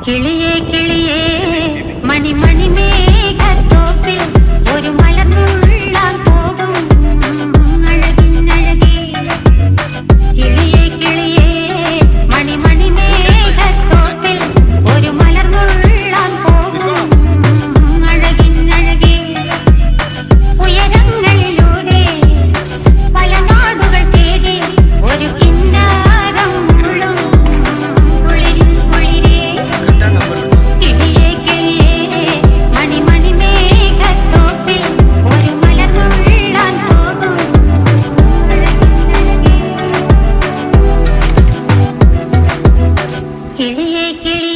കിളിയേ കിളിയേ മണി മണി മേഘത്തോപ്പിൽ ഒരു മലർന്നുള്ളാൻ പോകും അഴകിനഴകേ. കിളിയേ കിളിയേ മണി മണി മേഘത്തോപ്പിൽ ഒരു മലർന്നുള്ളാൻ പോകും അഴകിനഴകേ. ഉയരങ്ങളിലൂടെ പല നാടുകൾ തേടി ഒരു കിന്നാരം മുള്ളും കുളിരിൻ കുളിരേ. കിളിയേ കിളിയേ മണി മണി മേഘത്തോപ്പിൽ ഒരു മലർന്നുള്ളാൻ പോകും അഴകിനഴകേ. കിളിയേ കിളിയേ